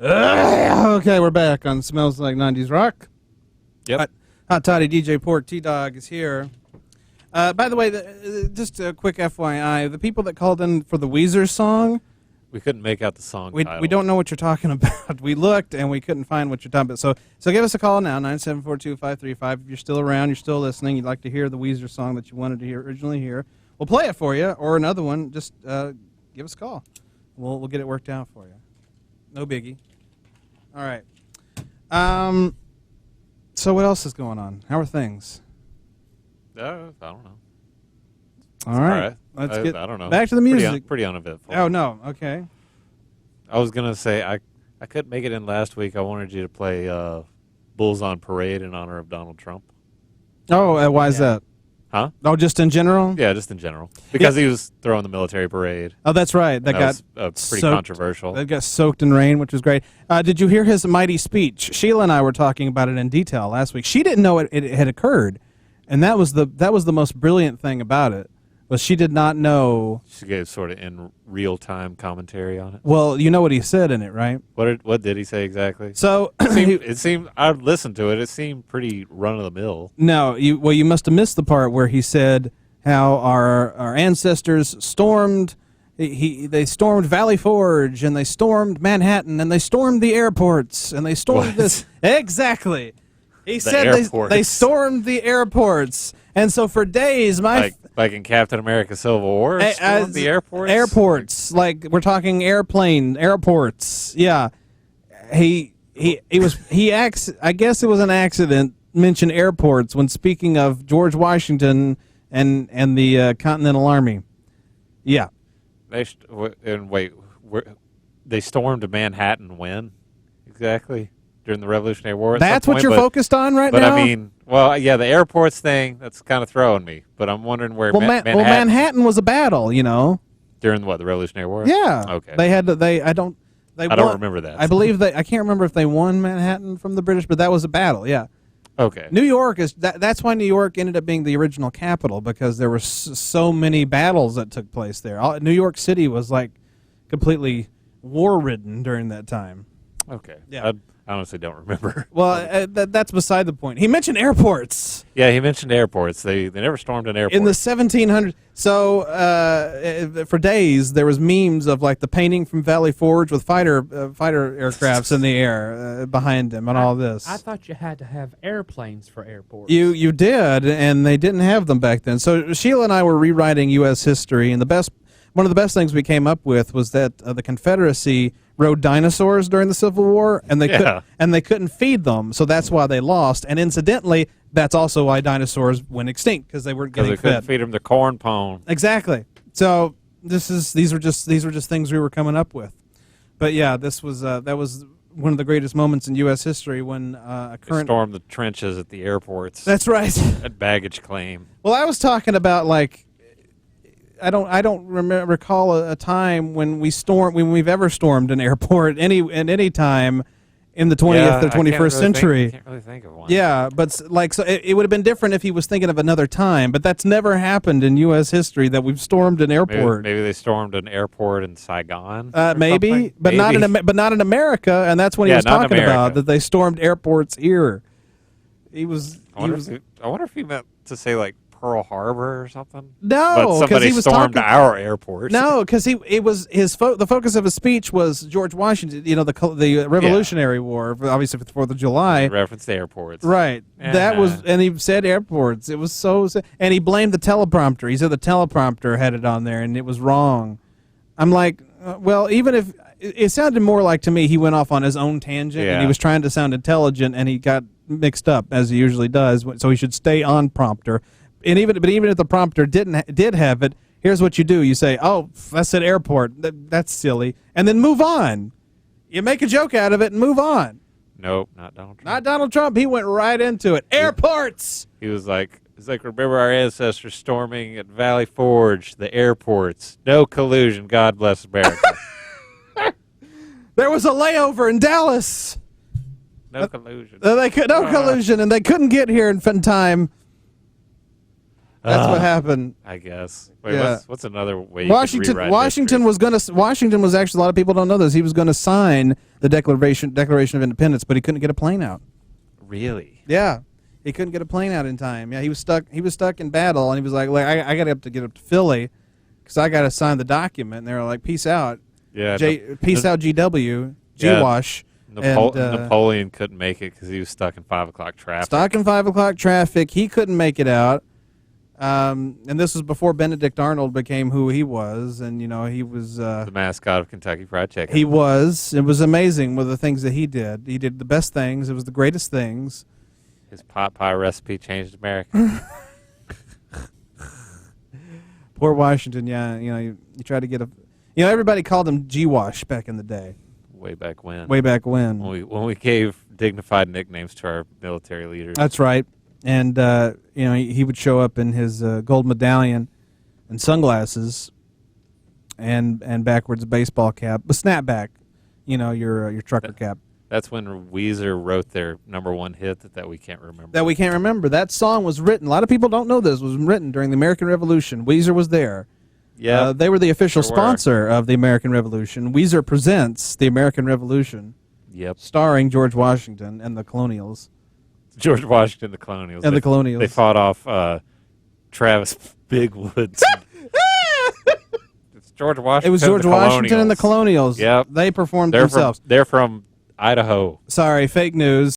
Okay, we're back on Smells Like 90's Rock. Yep. Hot Toddy, DJ P.O.R.C, T-Dog is here. By the way, just a quick FYI, the people that called in for the Weezer song, We couldn't make out the song title. we don't know what you're talking about. We looked and we couldn't find what you're talking about. So give us a call now, 9742535. If you're still around, you're still listening, you'd like to hear the Weezer song that you wanted to originally hear, we'll play it for you, or another one, just give us a call. We'll get it worked out for you. No biggie. All right. So what else is going on? How are things? I don't know. All right. Let's get I don't know. back to the music. Pretty uneventful. Oh, no. Okay. I was going to say, I couldn't make it in last week. I wanted you to play Bulls on Parade in honor of Donald Trump. Oh, why is that? Huh? Oh, just in general? Yeah, just in general. Because he was throwing the military parade. Oh, that's right. That got was, pretty soaked, controversial. That got soaked in rain, which was great. Did you hear his mighty speech? Sheila and I were talking about it in detail last week. She didn't know it had occurred, and that was the most brilliant thing about it. Was she did not know. She gave sort of in real-time commentary on it. Well, you know what he said in it, right? What did he say exactly? So it seemed I listened to it. It seemed pretty run-of-the-mill. No, you must have missed the part where he said how our ancestors stormed. They stormed Valley Forge, and they stormed Manhattan, and they stormed the airports, and they stormed this. Exactly. He said they stormed the airports, and so for days, like in Captain America: Civil War, stormed the airports. Airports, like we're talking airports. Yeah, I guess it was an accident. Mentioned airports when speaking of George Washington and the Continental Army. Yeah. They stormed Manhattan when exactly? During the Revolutionary War. That's what you're focused on right now? But I mean, well, yeah, the airports thing, that's kind of throwing me. But I'm wondering where Manhattan was a battle, you know. During what, the Revolutionary War? Yeah. Okay. They had to, I don't remember that. I believe I can't remember if they won Manhattan from the British, but that was a battle, yeah. Okay. New York that's why New York ended up being the original capital, because there were so many battles that took place there. New York City was like completely war-ridden during that time. Okay. Yeah. I honestly don't remember. Well, that's beside the point. He mentioned airports. Yeah, he mentioned airports. They never stormed an airport. In the 1700s. So for days, there was memes of like the painting from Valley Forge with fighter aircrafts in the air behind him and all this. I thought you had to have airplanes for airports. You did, and they didn't have them back then. So Sheila and I were rewriting U.S. history, and one of the best things we came up with was that the Confederacy rode dinosaurs during the Civil War, and they couldn't feed them, so that's why they lost. And incidentally, that's also why dinosaurs went extinct, because they weren't getting fed. Couldn't feed them the corn pone. Exactly. So these were just things we were coming up with. But yeah, that was one of the greatest moments in U.S. history when They stormed the trenches at the airports. That's right. At baggage claim. Well, I was talking about like. I don't recall a time when we've ever stormed an airport at any time in the 20th or 21st century. I can't really think of one. Yeah, but so it would have been different if he was thinking of another time, but that's never happened in U.S. history that we've stormed an airport. Maybe they stormed an airport in Saigon. Maybe, but not in America, and that's what he was talking about, that they stormed airports here. I wonder if he meant to say like Pearl Harbor or something? No, because he was stormed our airport. No, because the focus of his speech was George Washington. You know, the Revolutionary War, obviously for the 4th of July. Reference to airports, right? That was, and he said airports. It was and he blamed the teleprompter. He said the teleprompter had it on there, and it was wrong. I'm like, well, even if it sounded more like to me, he went off on his own tangent, and he was trying to sound intelligent, and he got mixed up as he usually does. So he should stay on prompter. And even if the prompter did have it, here's what you do. You say, oh, that said airport. That's silly. And then move on. You make a joke out of it and move on. Nope, not Donald Trump. Not Donald Trump. He went right into it. Airports! He was like, remember our ancestors storming at Valley Forge, the airports. No collusion. God bless America. There was a layover in Dallas. No collusion. No collusion, and they couldn't get here in time. That's what happened. I guess. Wait, Yeah. what's another way? You could rewrite Washington history? was actually, a lot of people don't know this. He was going to sign the Declaration of Independence, but he couldn't get a plane out. Really? Yeah, he couldn't get a plane out in time. Yeah, he was stuck. He was stuck in battle, and he was like I got to get up to Philly because I got to sign the document. And they were like, "Peace out, Yeah. peace out, GW, Yeah. GWash." Napoleon couldn't make it because he was stuck in 5 o'clock traffic. Stuck in 5 o'clock traffic. He couldn't make it out. And this was before Benedict Arnold became who he was, and he was the mascot of Kentucky Fried Chicken. He was. It was amazing with the things that he did. He did the best things. It was the greatest things. His pot pie recipe changed America. Poor Washington. Yeah, you tried to get everybody called him G-Wash back in the day. Way back when. Way back when. When we gave dignified nicknames to our military leaders. That's right. And he would show up in his gold medallion and sunglasses and backwards baseball cap, a snapback, your trucker cap. That's when Weezer wrote their #1 hit that we can't remember. That we can't remember. That song was written. A lot of people don't know this. It was written during the American Revolution. Weezer was there. Yeah, they were the official sure sponsor of the American Revolution. Weezer presents the American Revolution. Yep. Starring George Washington and the Colonials. George Washington, the Colonials. And the Colonials. They fought off Travis Bigwoods. It's George Washington. It was George Washington and the Colonials. Yep. They performed themselves. They're from Idaho. Sorry, fake news.